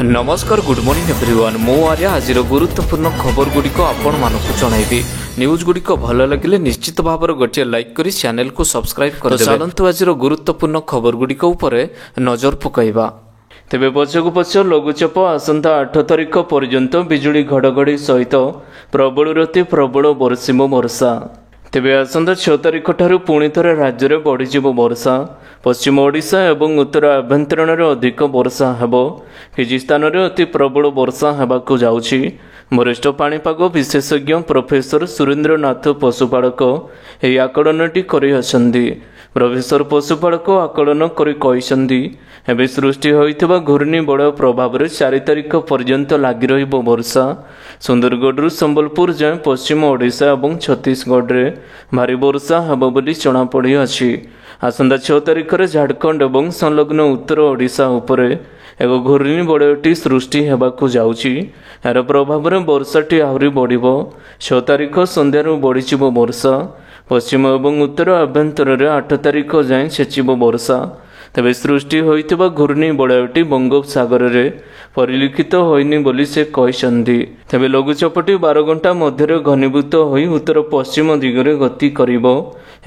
नमस्कार good morning everyone मो आर्या आज गुरुत्वपूर्ण खबर गुड़िक आपण मानक जनइबी न्यूज गुड़िक भल लगे निश्चित भाव गोटे लाइक करी चैनल को सब्सक्राइब कर चलतु आज गुरुत्वपूर्ण खबर गुड़िक नजर पकाइबा। तेबे पछकु पछ लघुचाप आसंता 8 तारिख पर्यंत बिजुली घड़घड़ी सहित प्रबल अति प्रबल बरसिम वर्षा। तेबे आसंता 6 तारिख ठारू पुणी थरे राज्य में बढ़ीजिव वर्षा। पश्चिम ओडिशा एवं उत्तर आभ्यंतरण अधिक वर्षा हेबो। किछि स्थान रे अति प्रबल वर्षा हेबाकु जाउछि। वरिष्ठ पाणीपाग विशेषज्ञ प्रोफेसर सुरेंद्रनाथ पशुपालक एही आकलनटी करि अछन्ति। प्रोफेसर पशुपालक आकलन करि कहिसन्ति एबे सृष्टि होइथिबा घूर्णिबलय प्रभाव रे 4 तारिख पर्यंत लागि रहिबो वर्षा। सुंदरगढ़ संबलपुर जाए पश्चिम ओडिशा और छत्तीसगढ़ रे भारी वर्षा हेबो बोली जणा पड़ी अछि। आसंता 6 तारिख रे झारखंड और संलग्न उत्तर ओडिशा उपरे एक घूर्णिबलयटी सृष्टि हेबाकु जाउछि। यार प्रभाव रे वर्षाटी आहुरी बढ़िबो। 6 तारिख संध्यारू बढ़ीजिबो वर्षा। पश्चिम और उत्तर आभ्यंतर रे 8 तारिख जाए छेचिबो वर्षा। तेबे सृष्टि होइतिबा घूर्णिबलयटी बंगोपसागर रे परिलिखित होइनी बोली से कहिसन्ति। तेबे लघुचापटी 12 घंटा मध्य घनीभूत होई उत्तर पश्चिम दिगरे गति करिबो।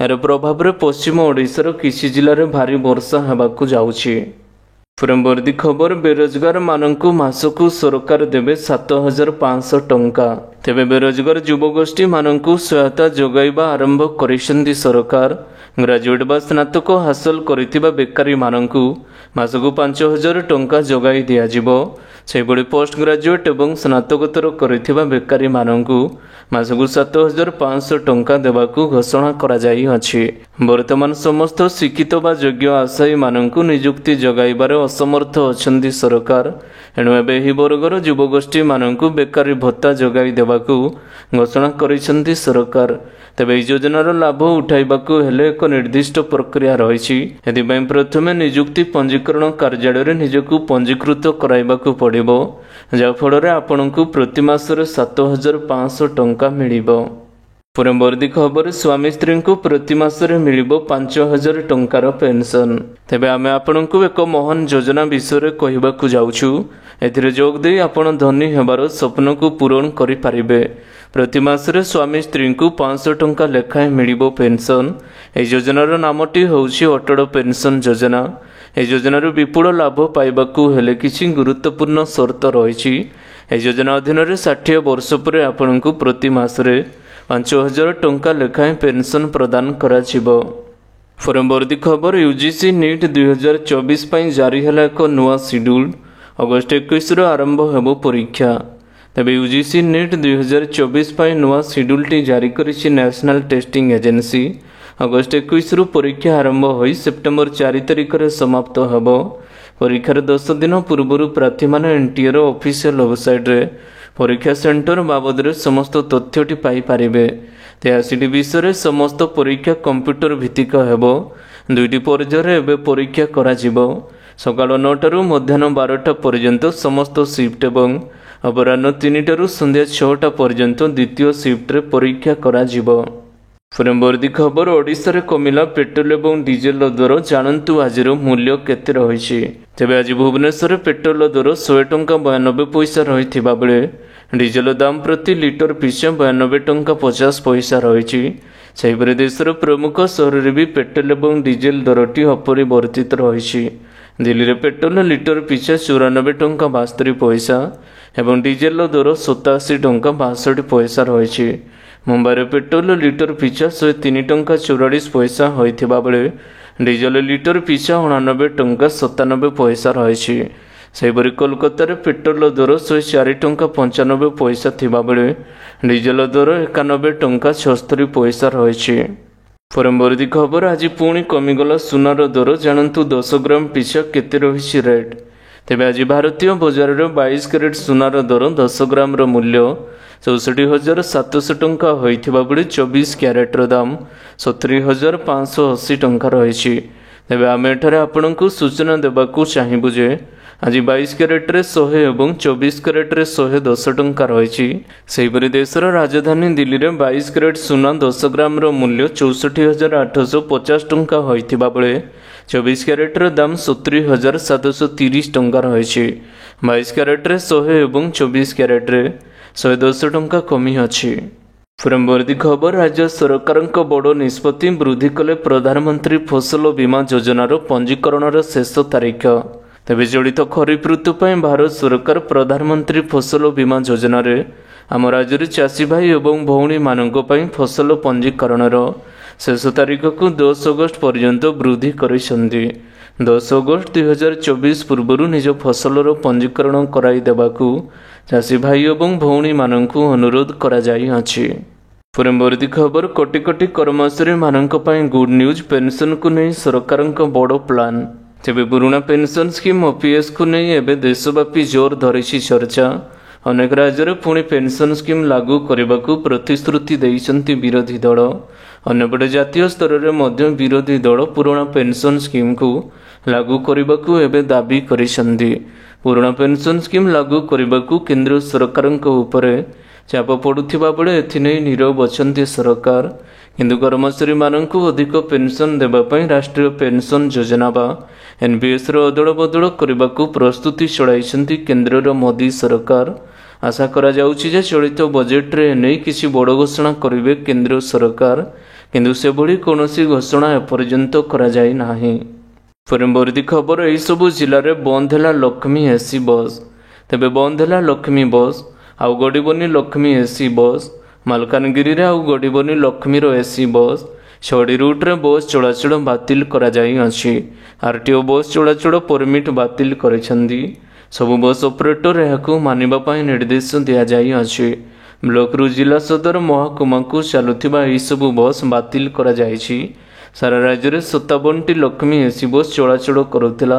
यार प्रभाव रे पश्चिम ओडिशार किछि जिल्ला रे भारी वर्षा हेबाकु जाउछि। परवर्ती खबर बेरोजगार मानकु मासकु सरकार देबे 7500 टंका। तेबे बेरोजगार युवगोष्ठी मानकु सहायता जोगाइबा आरंभ करिसन्ति सरकार। ग्रेजुएट बा स्नातक हासिल करिथिबा बेकारी मानकु मासकु 5000 टंका जोगाई दियाजिबो। सेबडी पोस्ट ग्रेजुएट एवं स्नातकोत्तर करिथिबा बेकारी मानकु मासकु 7500 टंका देबाकु घोषणा करा जाई अछि। वर्तमान समस्त शिक्षित बा योग्य आशायी मानकु नियुक्ति जगाइबार असमर्थ अछन्ति सरकार। एणु एबे एही वर्गर युवगोष्ठी मानकु बेकारी भत्ता जगाई देबाकु घोषणा करिसन्ति सरकार। तेबे एही योजनार लाभ उठाइबाकु हेले एक निर्दिष्ट प्रक्रिया रहिछि। एथिबाई प्रथमे नियुक्ति पंजीकरण कार्यालय रे निजकु पंजीकृत कराइबाकु पड़िबो, जा फଳରେ आपनकु प्रति मासरे 7500 टंका मिलिबो। परवर्ती खबर स्वामी स्त्री को प्रति मासरे मिलिबो 5000 टंकार पेंशन। तेबे आमे आपनकु एक महान योजना विषय कहिबाकु जाउछु। एथिरे जोग देई आपण धनी हेबार स्वप्न को पूरण करि पारिबे। प्रति मासरे स्वामी स्त्री को 500 टंका लेखाएं मिलिबो पेंशन। ए योजनार नामटी होउछि अटल पेंशन योजना। ए योजनार विपुल लाभ पाइबाकू हेले किछि गुरुत्वपूर्ण शर्त रहिछि। ए योजना अधीन रे 60 वर्ष पर आपनकु प्रति मासरे 5000 टंका लेखाएं पेंशन प्रदान कराजिबो। परवर्ती खबर यूजीसी नीट 2024 पई जारी हला एक नुआ शेड्यूल। अगस्त 21 रो आरंभ हेबो परीक्षा। तबे यूजीसी नीट 2024 पई नुआ शेड्यूल टी जारी करिछि नेशनल टेस्टिंग एजेंसी। अगस्त 21 रु परीक्षा आरंभ होई सेप्टेम्बर 4 तारिख रे समाप्त हेबो। परीक्षार 10 दिन पूर्व प्रार्थी माने एनटीए रो ऑफिशियल वेबसाइट रे परीक्षा सेंटर बाबद रे समस्त तथ्यटी पाई पारिबे। 83 विषय समस्त परीक्षा कंप्यूटर भित्तिक हेबो। 2टी पर्याय एबे परीक्षा करा जिवो। सकाळ 9 टारू मध्याह्न 12टा पर्यंत समस्त शिफ्ट एवं अपराह्न 3 टारू संध्या 6टा पर्यंत द्वितीय शिफ्ट रे परीक्षा करा जिवो। परवर्ती खबर ओडिशा रे कमिला पेट्रोल एवं डीजेल दर जानतु आजिर मूल्य केते रहिछि। तेबे आज भुवनेश्वर पेट्रोल दर 100 टंका 92 पैसा रहिथिबा बेले डीजेल दाम प्रति लिटर पिछे 92 टंका 50 पैसा रहिछि। सेहिपरि देशर प्रमुख शहर रे भी पेट्रोल एवं डीजेल दरटी अपरिवर्तित रहिछि। दिल्ली रे पेट्रोल लिटर पिछे 94 टंका 72 पैसा एवं डीजेल दर 87 टंका 62 पैसा रहिछि। मुंबई रे पेट्रोल लिटर पिछा 103 टंका 44 पैसा होइथिबा बेले डीजेल लिटर पिछा 89 टंका 97 पैसा रहिछि। सेहिपरि कोलकाता रे पेट्रोल दर 104 टंका 95 पैसा थिबा बेले डीजेल दर 91 टंका 76 पैसा रहिछि। परवर्ती खबर आज पुणी कमिगला सुनार दर जानतु 10 ग्राम पिछा केते रहिछि रेट। तेबे आज भारतीय बजार रे 22 कैरेट सुनार दर 10 ग्राम रो मूल्य 64,700 टंका होइथिबा बेले 24 कैरेट रो दाम 70,580 टंका रहिछि। तेबे आमे एठारे आपनकु सूचना देबाकू चाहिबु जे आज 22 कैरेट रे 100 एवं 24 कैरेट रे 110 टंका रहिछि। सेहिपरि देशर राजधानी दिल्ली रे 22 कैरेट सुना 10 ग्राम रो मूल्य 64,850 टंका होइथिबा बेले 24 कैरेट रो दाम 70,730 टंका रहिछि। 22 କ୍ୟାରେଟ୍ରେ 100 ଏବଂ 24 କ୍ୟାରେଟ୍ରେ 110 ଟଙ୍କା କମି ଅଛି। ପରବର୍ତ୍ତୀ ଖବର, ରାଜ୍ୟ ସରକାରଙ୍କ ବଡ଼ ନିଷ୍ପତ୍ତି ବୃଦ୍ଧି କଲେ ପ୍ରଧାନମନ୍ତ୍ରୀ ଫସଲ ବୀମା ଯୋଜନାର ପଞ୍ଜୀକରଣର ଶେଷ ତାରିଖ। ତେବେ ଚଳିତ ଖରିଫ ଋତୁ ପାଇଁ ଭାରତ ସରକାର ପ୍ରଧାନମନ୍ତ୍ରୀ ଫସଲ ବୀମା ଯୋଜନାରେ ଆମ ରାଜ୍ୟରେ ଚାଷୀ ଭାଇ ଏବଂ ଭଉଣୀମାନଙ୍କ ପାଇଁ ଫସଲ ପଞ୍ଜୀକରଣର ଶେଷ ତାରିଖକୁ 10 ଅଗଷ୍ଟ ପର୍ଯ୍ୟନ୍ତ ବୃଦ୍ଧି କରିଛନ୍ତି। 10 ଅଗଷ୍ଟ 2024 ପୂର୍ବରୁ ନିଜ ଫସଲର ପଞ୍ଜୀକରଣ କରାଇ ଦେବାକୁ ଚାଷୀ ଭାଇ ଏବଂ ଭଉଣୀମାନଙ୍କୁ ଅନୁରୋଧ କରାଯାଇଅଛି। ପରବର୍ତ୍ତୀ ଖବର, କୋଟି କୋଟି କର୍ମଚାରୀମାନଙ୍କ ପାଇଁ ଗୁଡ୍ ନ୍ୟୁଜ୍, ପେନ୍ସନକୁ ନେଇ ସରକାରଙ୍କ ବଡ଼ ପ୍ଲାନ୍। ତେବେ ପୁରୁଣା ପେନ୍ସନ୍ ସ୍କିମ୍ OPSକୁ ନେଇ ଏବେ ଦେଶବ୍ୟାପୀ ଜୋର ଧରିଛି ଚର୍ଚ୍ଚା। ଅନେକ ରାଜ୍ୟରେ ପୁଣି ପେନ୍ସନ୍ ସ୍କିମ୍ ଲାଗୁ କରିବାକୁ ପ୍ରତିଶ୍ରୁତି ଦେଇଛନ୍ତି ବିରୋଧୀ ଦଳ। ଅନ୍ୟପଟେ ଜାତୀୟ ସ୍ତରରେ ମଧ୍ୟ ବିରୋଧୀ ଦଳ ପୁରୁଣା ପେନ୍ସନ୍ ସ୍କିମ୍କୁ ଲାଗୁ କରିବାକୁ ଏବେ ଦାବି କରିଛନ୍ତି। ପୁରୁଣା ପେନ୍ସନ୍ ସ୍କିମ୍ ଲାଗୁ କରିବାକୁ କେନ୍ଦ୍ର ସରକାରଙ୍କ ଉପରେ ଚାପ ପଡ଼ୁଥିବା ବେଳେ ଏଥିନେଇ ନୀରବ ଅଛନ୍ତି ସରକାର। କିନ୍ତୁ କର୍ମଚାରୀମାନଙ୍କୁ ଅଧିକ ପେନ୍ସନ୍ ଦେବା ପାଇଁ ରାଷ୍ଟ୍ରୀୟ ପେନ୍ସନ୍ ଯୋଜନା ବା NPSର ଅଦଳ ବଦଳ କରିବାକୁ ପ୍ରସ୍ତୁତି ଚଳାଇଛନ୍ତି କେନ୍ଦ୍ରର ମୋଦି ସରକାର। ଆଶା କରାଯାଉଛି ଯେ ଚଳିତ ବଜେଟ୍ରେ ଏନେଇ କିଛି ବଡ଼ ଘୋଷଣା କରିବେ କେନ୍ଦ୍ର ସରକାର, କିନ୍ତୁ ସେଭଳି କୌଣସି ଘୋଷଣା ଏପର୍ଯ୍ୟନ୍ତ କରାଯାଇ ନାହିଁ। ପରବର୍ତ୍ତୀ ଖବର, ଏହିସବୁ ଜିଲ୍ଲାରେ ବନ୍ଦ ହେଲା ଲକ୍ଷ୍ମୀ AC ବସ୍। ତେବେ ବନ୍ଦ ହେଲା ଲକ୍ଷ୍ମୀ ବସ୍, ଆଉ ଗଡ଼ିବନି ଲକ୍ଷ୍ମୀ AC ବସ୍। ମାଲକାନଗିରିରେ ଆଉ ଗଡ଼ିବନି ଲକ୍ଷ୍ମୀର AC ବସ୍। 6ଟି ରୁଟ୍ରେ ବସ୍ ଚଳାଚଳ ବାତିଲ କରାଯାଇଅଛି। RTO ବସ୍ ଚଳାଚଳ ପରମିଟ୍ ବାତିଲ କରିଛନ୍ତି। ସବୁ ବସ୍ ଅପରେଟର ଏହାକୁ ମାନିବା ପାଇଁ ନିର୍ଦ୍ଦେଶ ଦିଆଯାଇଅଛି। ବ୍ଲକରୁ ଜିଲ୍ଲା ସଦର ମହକୁମାକୁ ଚାଲୁଥିବା ଏହିସବୁ ବସ୍ ବାତିଲ କରାଯାଇଛି। ସାରା ରାଜ୍ୟରେ 57ଟି ଲକ୍ଷ୍ମୀ AC ବସ୍ ଚଳାଚଳ କରୁଥିଲା।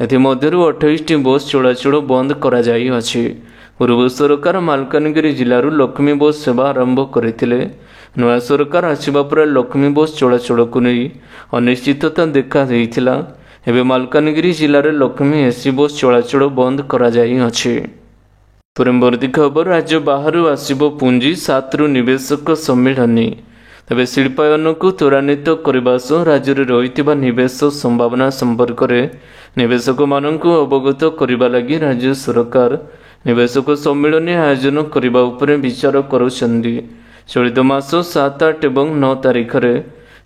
ଏଥିମଧ୍ୟରୁ 28ଟି ବସ୍ ଚଳାଚଳ ବନ୍ଦ କରାଯାଇଅଛି। ପୂର୍ବ ସରକାର ମାଲକାନଗିରି ଜିଲ୍ଲାରୁ ଲକ୍ଷ୍ମୀ ବସ୍ ସେବା ଆରମ୍ଭ କରିଥିଲେ। ନୂଆ ସରକାର ଆସିବା ପରେ ଲକ୍ଷ୍ମୀ ବସ୍ ଚଳାଚଳକୁ ନେଇ ଅନିଶ୍ଚିତତା ଦେଖାଦେଇଥିଲା। ଏବେ ମାଲକାନଗିରି ଜିଲ୍ଲାରେ ଲକ୍ଷ୍ମୀ AC ବସ୍ ଚଳାଚଳ ବନ୍ଦ କରାଯାଇଅଛି। ପରବର୍ତ୍ତୀ ଖବର, ରାଜ୍ୟ ବାହାରୁ ଆସିବ ପୁଞ୍ଜି, 7ରୁ ନିବେଶକ ସମ୍ମିଳନୀ। ତେବେ ଶିଳ୍ପାୟନକୁ ତ୍ୱରାନ୍ୱିତ କରିବା ସହ ରାଜ୍ୟରେ ରହିଥିବା ନିବେଶ ସମ୍ଭାବନା ସମ୍ପର୍କରେ ନିବେଶକମାନଙ୍କୁ ଅବଗତ କରିବା ଲାଗି ରାଜ୍ୟ ସରକାର ନିବେଶକ ସମ୍ମିଳନୀ ଆୟୋଜନ କରିବା ଉପରେ ବିଚାର କରୁଛନ୍ତି। ଚଳିତ ମାସ 7, 8 ଏବଂ 9 ତାରିଖରେ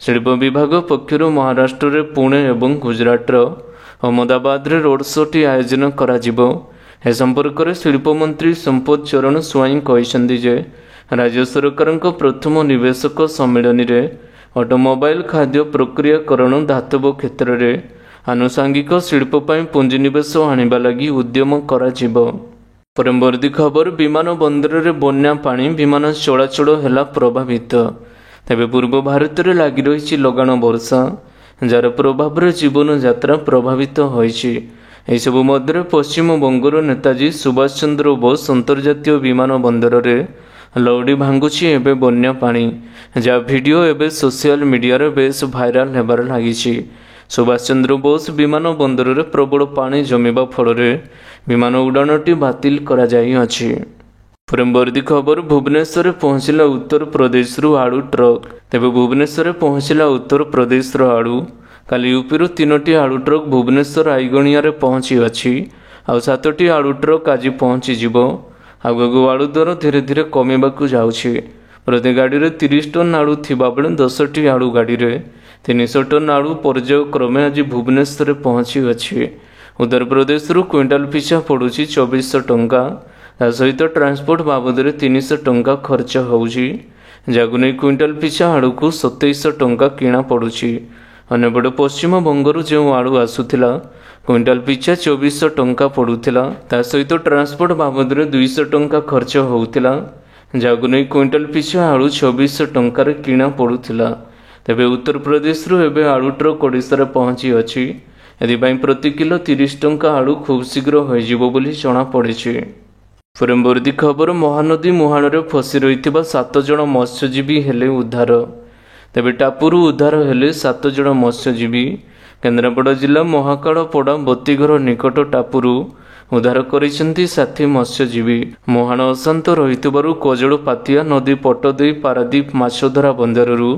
ଶିଳ୍ପ ବିଭାଗ ପକ୍ଷରୁ ମହାରାଷ୍ଟ୍ରରେ ପୁଣେ ଏବଂ ଗୁଜରାଟର ଅହମ୍ମଦାବାଦରେ ରୋଡ୍ ଶୋଟି ଆୟୋଜନ କରାଯିବ। ଏ ସମ୍ପର୍କରେ ଶିଳ୍ପମନ୍ତ୍ରୀ ସମ୍ପଦ ଚରଣ ସ୍ୱାଇଁ କହିଛନ୍ତି ଯେ ରାଜ୍ୟ ସରକାରଙ୍କ ପ୍ରଥମ ନିବେଶକ ସମ୍ମିଳନୀରେ ଅଟୋମୋବାଇଲ, ଖାଦ୍ୟ ପ୍ରକ୍ରିୟାକରଣ, ଧାତବ କ୍ଷେତ୍ରରେ ଆନୁଷାଙ୍ଗିକ ଶିଳ୍ପ ପାଇଁ ପୁଞ୍ଜିନିବେଶ ଆଣିବା ଲାଗି ଉଦ୍ୟମ କରାଯିବ। ପରବର୍ତ୍ତୀ ଖବର, ବିମାନ ବନ୍ଦରରେ ବନ୍ୟା ପାଣି, ବିମାନ ଚଳାଚଳ ହେଲା ପ୍ରଭାବିତ। ତେବେ ପୂର୍ବ ଭାରତରେ ଲାଗି ରହିଛି ଲଗାଣ ବର୍ଷା, ଯାହାର ପ୍ରଭାବରେ ଜୀବନଯାତ୍ରା ପ୍ରଭାବିତ ହୋଇଛି। ଏହିସବୁ ମଧ୍ୟରେ ପଶ୍ଚିମବଙ୍ଗର ନେତାଜୀ ସୁଭାଷ ଚନ୍ଦ୍ର ବୋଷ ଅନ୍ତର୍ଜାତୀୟ ବିମାନ ବନ୍ଦରରେ ଲଉଡ଼ି ଭାଙ୍ଗୁଛି ଏବେ ବନ୍ୟା ପାଣି, ଯାହା ଭିଡ଼ିଓ ଏବେ ସୋସିଆଲ ମିଡ଼ିଆରେ ବେଶ୍ ଭାଇରାଲ ହେବାରେ ଲାଗିଛି। ସୁଭାଷ ଚନ୍ଦ୍ର ବୋଷ ବିମାନ ବନ୍ଦରରେ ପ୍ରବଳ ପାଣି ଜମିବା ଫଳରେ ବିମାନ ଉଡ଼ାଣଟି ବାତିଲ କରାଯାଇଅଛି। ପରବର୍ତ୍ତୀ ଖବର, ଭୁବନେଶ୍ୱରରେ ପହଞ୍ଚିଲା ଉତ୍ତରପ୍ରଦେଶରୁ ଆଳୁ ଟ୍ରକ୍। ତେବେ ଭୁବନେଶ୍ୱରରେ ପହଞ୍ଚିଲା ଉତ୍ତରପ୍ରଦେଶର ଆଳୁ। କାଲି ୟୁପିରୁ 3ଟି ଆଳୁ ଟ୍ରକ୍ ଭୁବନେଶ୍ୱର ଆଇଗଣିଆରେ ପହଞ୍ଚିଅଛି। ଆଉ 7ଟି ଆଳୁ ଟ୍ରକ୍ ଆଜି ପହଞ୍ଚିଯିବ। ଆଗକୁ ଆଳୁ ଦର ଧୀରେ ଧୀରେ କମିବାକୁ ଯାଉଛି। ପ୍ରତି ଗାଡ଼ିରେ 30 ଟନ୍ ଆଳୁ ଥିବାବେଳେ 10ଟି ଆଳୁ ଗାଡ଼ିରେ 300 ଟନ୍ ଆଳୁ ପର୍ଯ୍ୟାୟକ୍ରମେ ଆଜି ଭୁବନେଶ୍ୱରରେ ପହଞ୍ଚିଅଛି। ଉତ୍ତରପ୍ରଦେଶରୁ କ୍ୱିଣ୍ଟାଲ ପିଛା ପଡ଼ୁଛି 2400 ଟଙ୍କା। ତା ସହିତ ଟ୍ରାନ୍ସପୋର୍ଟ ବାବଦରେ 300 ଟଙ୍କା ଖର୍ଚ୍ଚ ହେଉଛି, ଯାହାକୁ ନେଇ କ୍ୱିଣ୍ଟାଲ ପିଛା ଆଳୁକୁ 2700 ଟଙ୍କା କିଣା ପଡ଼ୁଛି। ଅନ୍ୟପଟେ ପଶ୍ଚିମବଙ୍ଗରୁ ଯେଉଁ ଆଳୁ ଆସୁଥିଲା କ୍ୱିଣ୍ଟାଲ ପିଛା 2400 ଟଙ୍କା ପଡ଼ୁଥିଲା। ତା ସହିତ ଟ୍ରାନ୍ସପୋର୍ଟ ବାବଦରେ 200 ଟଙ୍କା ଖର୍ଚ୍ଚ ହେଉଥିଲା, ଯାହାକୁ ନେଇ କ୍ୱିଣ୍ଟାଲ ପିଛା ଆଳୁ 2600 ଟଙ୍କାରେ କିଣା ପଡ଼ୁଥିଲା। ତେବେ ଉତ୍ତରପ୍ରଦେଶରୁ ଏବେ ଆଳୁ ଟ୍ରକ୍ ଓଡ଼ିଶାରେ ପହଞ୍ଚିଅଛି। ଏଥିପାଇଁ ପ୍ରତି କିଲୋ 30 ଟଙ୍କା ଆଳୁ ଖୁବ୍ ଶୀଘ୍ର ହୋଇଯିବ ବୋଲି ଜଣାପଡ଼ିଛି। ପରବର୍ତ୍ତୀ ଖବର, ମହାନଦୀ ମୁହାଣରେ ଫସି ରହିଥିବା 7 ଜଣ ମତ୍ସ୍ୟଜୀବୀ ହେଲେ ଉଦ୍ଧାର। ତେବେ ଟାପୁରୁ ଉଦ୍ଧାର ହେଲେ 7 ଜଣ ମତ୍ସ୍ୟଜୀବୀ। କେନ୍ଦ୍ରାପଡ଼ା ଜିଲ୍ଲା ମହାକାଳପଡ଼ା ବତୀଘର ନିକଟ ଟାପୁରୁ ଉଦ୍ଧାର କରିଛନ୍ତି 60 ମତ୍ସ୍ୟଜୀବୀ। ମୁହାଣ ଅଶାନ୍ତ ରହିଥିବାରୁ କୋଜଳ ପାତିଆ ନଦୀ ପଟ ଦେଇ ପାରାଦୀପ ମାଛଧରା ବନ୍ଦରରୁ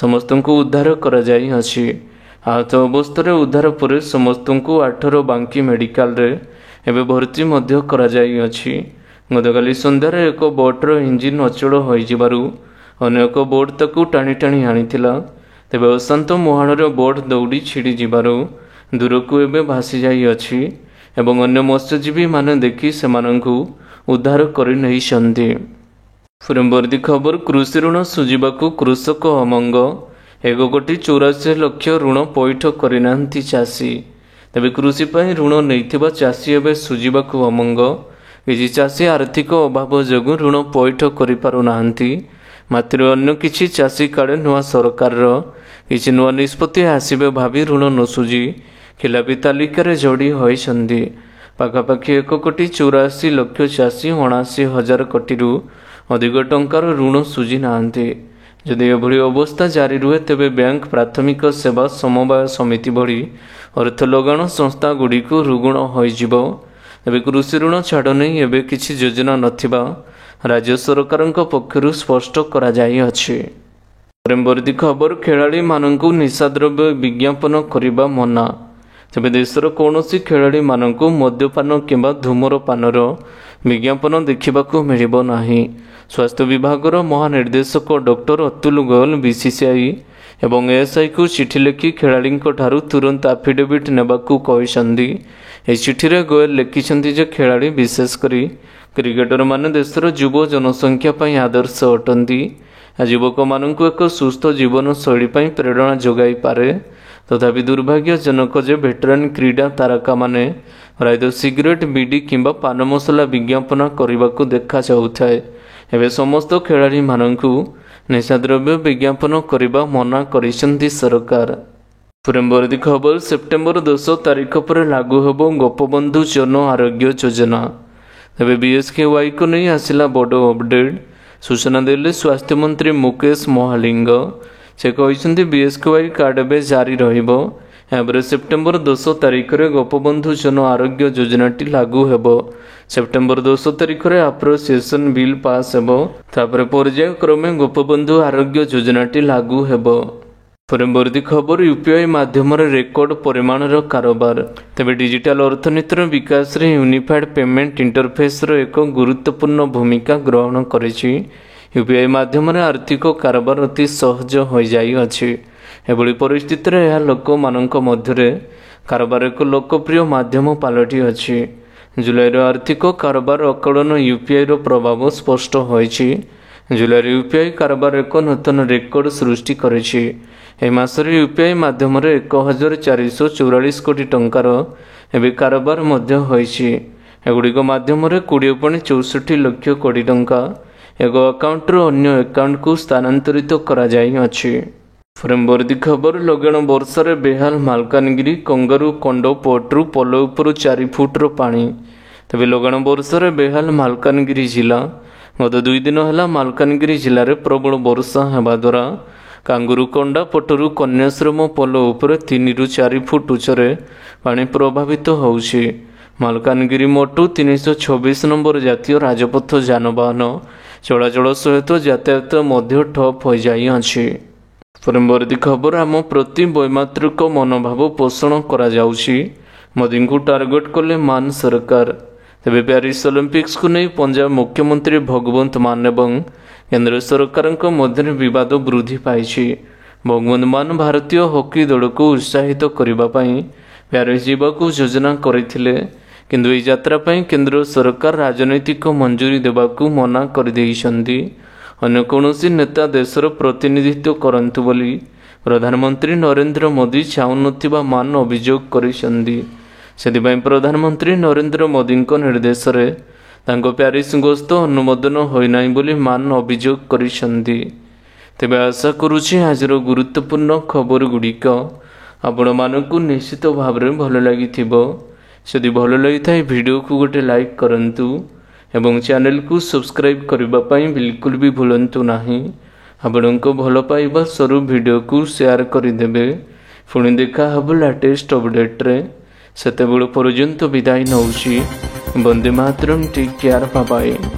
ସମସ୍ତଙ୍କୁ ଉଦ୍ଧାର କରାଯାଇଅଛି। ଆହତ ଅବସ୍ଥାରେ ଉଦ୍ଧାର ପରେ ସମସ୍ତଙ୍କୁ 8 ବାଙ୍କୀ ମେଡିକାଲରେ ଏବେ ଭର୍ତ୍ତି ମଧ୍ୟ କରାଯାଇଅଛି। ଗତକାଲି ସନ୍ଧ୍ୟାରେ ଏକ ବୋଟ୍ର ଇଞ୍ଜିନ୍ ଅଚଳ ହୋଇଯିବାରୁ ଅନ୍ୟ ଏକ ବୋଟ୍ ତାକୁ ଟାଣି ଟାଣି ଆଣିଥିଲା। ତେବେ ଅଶାନ୍ତ ମୁହାଣର ବୋଟ୍ ଦୌଡ଼ି ଛିଡ଼ି ଯିବାରୁ ଦୂରକୁ ଏବେ ଭାସି ଯାଇଅଛି ଏବଂ ଅନ୍ୟ ମତ୍ସ୍ୟଜୀବୀମାନେ ଦେଖି ସେମାନଙ୍କୁ ଉଦ୍ଧାର କରି ନେଇଛନ୍ତି। ପରବର୍ତ୍ତୀ ଖବର, କୃଷି ଋଣ ସୁଝିବାକୁ କୃଷକ ଅମଙ୍ଗ। 1,84,00,000 ଋଣ ପଇଠ କରିନାହାନ୍ତି ଚାଷୀ। ତେବେ କୃଷି ପାଇଁ ଋଣ ନେଇଥିବା ଚାଷୀ ଏବେ ସୁଝିବାକୁ ଅମଙ୍ଗ। କିଛି ଚାଷୀ ଆର୍ଥିକ ଅଭାବ ଯୋଗୁଁ ଋଣ ପଇଠ କରିପାରୁନାହାନ୍ତି। ମାତ୍ର ଅନ୍ୟ କିଛି ଚାଷୀ କାଳେ ନୂଆ ସରକାରର କିଛି ନୂଆ ନିଷ୍ପତ୍ତି ଆସିବେ ଭାବି ଋଣ ନ ସୁଝି ଖିଲାପି ତାଲିକାରେ ଯୋଡ଼ି ହୋଇଛନ୍ତି। ପାଖାପାଖି 1,84,00,000 ଚାଷୀ 79,000 କୋଟିରୁ ଅଧିକ ଟଙ୍କାର ଋଣ ସୁଝି ନାହାନ୍ତି। ଯଦି ଏଭଳି ଅବସ୍ଥା ଜାରି ରୁହେ ତେବେ ବ୍ୟାଙ୍କ, ପ୍ରାଥମିକ ସେବା ସମବାୟ ସମିତି ଭଳି ଅର୍ଥ ଲଗାଣ ସଂସ୍ଥାଗୁଡ଼ିକୁ ଋଣ ହୋଇଯିବ। ଏବେ କୃଷି ଋଣ ଛାଡ଼ ନେଇ ଏବେ କିଛି ଯୋଜନା ନଥିବା ରାଜ୍ୟ ସରକାରଙ୍କ ପକ୍ଷରୁ ସ୍ପଷ୍ଟ କରାଯାଇଅଛି। ପରବର୍ତ୍ତୀ ଖବର, ଖେଳାଳିମାନଙ୍କୁ ନିଶାଦ୍ରବ୍ୟ ବିଜ୍ଞାପନ କରିବା ମନା। ତେବେ ଦେଶର କୌଣସି ଖେଳାଳିମାନଙ୍କୁ ମଦ୍ୟପାନ କିମ୍ବା ଧୂମ୍ରପାନର ବିଜ୍ଞାପନ ଦେଖିବାକୁ ମିଳିବ ନାହିଁ। ସ୍ୱାସ୍ଥ୍ୟ ବିଭାଗର ମହାନିର୍ଦ୍ଦେଶକ ଡକ୍ଟର ଅତୁଲ ଗୋୟଲ ବିସିସିଆଇ ଏବଂ ଏଏସ୍ଆଇକୁ ଚିଠି ଲେଖି ଖେଳାଳିଙ୍କ ଠାରୁ ତୁରନ୍ତ ଆଫିଡେଭିଟ୍ ନେବାକୁ କହିଛନ୍ତି। ଏହି ଚିଠିରେ ଗୋୟଲ ଲେଖିଛନ୍ତି ଯେ ଖେଳାଳି, ବିଶେଷ କରି କ୍ରିକେଟରମାନେ ଦେଶର ଯୁବ ଜନସଂଖ୍ୟା ପାଇଁ ଆଦର୍ଶ ଅଟନ୍ତି। ଯୁବକମାନଙ୍କୁ ଏକ ସୁସ୍ଥ ଜୀବନଶୈଳୀ ପାଇଁ ପ୍ରେରଣା ଯୋଗାଇପାରେ। ତଥାପି ଦୁର୍ଭାଗ୍ୟଜନକ ଯେ ଭେଟରାନ୍ କ୍ରୀଡ଼ା ତାରକାମାନେ ପ୍ରାୟତଃ ସିଗାରେଟ୍, ବିଡ଼ି କିମ୍ବା ପାନ ମସଲା ବିଜ୍ଞାପନ କରିବାକୁ ଦେଖାଯାଉଥାଏ। ଏବେ ସମସ୍ତ ଖେଳାଳିମାନଙ୍କୁ ନିଶାଦ୍ରବ୍ୟ ବିଜ୍ଞାପନ କରିବା ମନା କରିଛନ୍ତି ସରକାର। ପରବର୍ତ୍ତୀ ଖବର, ସେପ୍ଟେମ୍ବର 10 ତାରିଖ ପରେ ଲାଗୁ ହେବ ଗୋପବନ୍ଧୁ ଜନ ଆରୋଗ୍ୟ ଯୋଜନା। ତେବେ BSKYକୁ ନେଇ ଆସିଲା ବଡ଼ ଅପଡେଟ୍। ସୂଚନା ଦେଲେ ସ୍ୱାସ୍ଥ୍ୟମନ୍ତ୍ରୀ ମୁକେଶ ମହାଲିଙ୍ଗ। ସେ କହିଛନ୍ତି BSKY କାର୍ଡ ଏବେ ଜାରି ରହିବ। ଏହାପରେ ସେପ୍ଟେମ୍ବର 10 ତାରିଖରେ ଗୋପବନ୍ଧୁ ଜନ ଆରୋଗ୍ୟ ଯୋଜନାଟି ଲାଗୁ ହେବ। ସେପ୍ଟେମ୍ବର 10 ତାରିଖରେ ଆପ୍ରୋପ୍ରିଏସନ୍ ବିଲ୍ ପାସ୍ ହେବ। ତାପରେ ପର୍ଯ୍ୟାୟକ୍ରମେ ଗୋପବନ୍ଧୁ ଆରୋଗ୍ୟ ଯୋଜନାଟି ଲାଗୁ ହେବ। ପରବର୍ତ୍ତୀ ଖବର, UPI ମାଧ୍ୟମରେ ରେକର୍ଡ ପରିମାଣର କାରବାର। ତେବେ ଡିଜିଟାଲ ଅର୍ଥନୀତିର ବିକାଶରେ ୟୁନିଫାଏଡ୍ ପେମେଣ୍ଟ ଇଣ୍ଟରଫେସ୍ର ଏକ ଗୁରୁତ୍ୱପୂର୍ଣ୍ଣ ଭୂମିକା ଗ୍ରହଣ କରିଛି। UPI ମାଧ୍ୟମରେ ଆର୍ଥିକ କାରବାର ଅତି ସହଜ ହୋଇଯାଇଅଛି। ଏଭଳି ପରିସ୍ଥିତିରେ ଏହା ଲୋକମାନଙ୍କ ମଧ୍ୟରେ କାରବାର ଏକ ଲୋକପ୍ରିୟ ମାଧ୍ୟମ ପାଲଟିଅଛି। ଜୁଲାଇର ଆର୍ଥିକ କାରବାର ଆକଳନ UPIର ପ୍ରଭାବ ସ୍ପଷ୍ଟ ହୋଇଛି। ଜୁଲାଇରେ UPI କାରବାର ଏକ ନୂତନ ରେକର୍ଡ ସୃଷ୍ଟି କରିଛି। ଏହି ମାସରେ UPI ମାଧ୍ୟମରେ 1,444 କୋଟି ଟଙ୍କାର ଏବେ କାରବାର ମଧ୍ୟ ହୋଇଛି। ଏଗୁଡ଼ିକ ମାଧ୍ୟମରେ 20.64 ଲକ୍ଷ କୋଟି ଟଙ୍କା ଏକ ଆକାଉଣ୍ଟରୁ ଅନ୍ୟ ଆକାଉଣ୍ଟକୁ ସ୍ଥାନାନ୍ତରିତ କରାଯାଇଅଛି। ପରବର୍ତ୍ତୀ ଖବର, ଲଗାଣ ବର୍ଷାରେ ବେହାଲ ମାଲକାନଗିରି। କଙ୍ଗାରୁ କଣ୍ଡ ପୋର୍ଟରୁ ପୋଲ ଉପରୁ 4 ଫୁଟର ପାଣି। ତେବେ ଲଗାଣ ବର୍ଷାରେ ବେହାଲ ମାଲକାନଗିରି ଜିଲ୍ଲା। ଗତ 2 ଦିନ ହେଲା ମାଲକାନଗିରି ଜିଲ୍ଲାରେ ପ୍ରବଳ ବର୍ଷା ହେବା ଦ୍ୱାରା କାଙ୍ଗୁରୁକଣ୍ଡା ପଟରୁ କନ୍ୟାଶ୍ରମ ପୋଲ ଉପରେ 3 ରୁ 4 ଫୁଟ ଉଚ୍ଚରେ ପାଣି ପ୍ରଭାବିତ ହେଉଛି। ମାଲକାନଗିରି ମୋଟୁ 326 ନମ୍ବର ଜାତୀୟ ରାଜପଥ ଯାନବାହନ ଚଳାଚଳ ସହିତ ଯାତାୟାତ ମଧ୍ୟ ଠପ୍ ହୋଇଯାଇଅଛି। ପରବର୍ତ୍ତୀ ଖବର, ଆମ ପ୍ରତି ବୈମାତୃକ ମନୋଭାବ ପୋଷଣ କରାଯାଉଛି। ମୋଦିଙ୍କୁ ଟାର୍ଗେଟ କଲେ ମାନ ସରକାର। ତେବେ ପ୍ୟାରିସ୍ ଅଲିମ୍ପିକ୍ସକୁ ନେଇ ପଞ୍ଜାବ ମୁଖ୍ୟମନ୍ତ୍ରୀ ଭଗବନ୍ତ ମାନ ଏବଂ କେନ୍ଦ୍ର ସରକାରଙ୍କ ମଧ୍ୟରେ ବିବାଦ ବୃଦ୍ଧି ପାଇଛି। ଭଗବନ୍ତ ମାନ ଭାରତୀୟ ହକି ଦଳକୁ ଉତ୍ସାହିତ କରିବା ପାଇଁ ପ୍ୟାରିସ୍ ଯିବାକୁ ଯୋଜନା କରିଥିଲେ, କିନ୍ତୁ ଏହି ଯାତ୍ରା ପାଇଁ କେନ୍ଦ୍ର ସରକାର ରାଜନୈତିକ ମଞ୍ଜୁରୀ ଦେବାକୁ ମନା କରିଦେଇଛନ୍ତି। ଅନ୍ୟ କୌଣସି ନେତା ଦେଶର ପ୍ରତିନିଧିତ୍ୱ କରନ୍ତୁ ବୋଲି ପ୍ରଧାନମନ୍ତ୍ରୀ ନରେନ୍ଦ୍ର ମୋଦି ଚାହୁଁନଥିବା ମାନ ଅଭିଯୋଗ କରିଛନ୍ତି। ସେଥିପାଇଁ ପ୍ରଧାନମନ୍ତ୍ରୀ ନରେନ୍ଦ୍ର ମୋଦିଙ୍କ ନିର୍ଦ୍ଦେଶରେ ତାଙ୍କ ପ୍ୟାରିସ୍ ଗସ୍ତ ଅନୁମୋଦନ ହୋଇନାହିଁ ବୋଲି ମାନ ଅଭିଯୋଗ କରିଛନ୍ତି। ତେବେ ଆଶା କରୁଛି ଆଜିର ଗୁରୁତ୍ୱପୂର୍ଣ୍ଣ ଖବରଗୁଡ଼ିକ ଆପଣମାନଙ୍କୁ ନିଶ୍ଚିତ ଭାବରେ ଭଲ ଲାଗିଥିବ। ଯଦି ଭଲ ଲାଗିଥାଏ ଭିଡ଼ିଓକୁ ଗୋଟେ ଲାଇକ୍ କରନ୍ତୁ ଏବଂ ଚ୍ୟାନେଲକୁ ସବସ୍କ୍ରାଇବ୍ କରିବା ପାଇଁ ବିଲକୁଲ ବି ଭୁଲନ୍ତୁ ନାହିଁ। ଆପଣଙ୍କ ଭଲ ପାଇବା ସ୍ୱରୂପ ଭିଡ଼ିଓକୁ ସେୟାର କରିଦେବେ। ପୁଣି ଦେଖା ହେବ ଲାଟେଷ୍ଟ ଅପଡେଟ୍ରେ। ସେତେବେଳେ ପର୍ଯ୍ୟନ୍ତ ବିଦାୟ ନେଉଛି। Vande Mataram, take care, bye bye.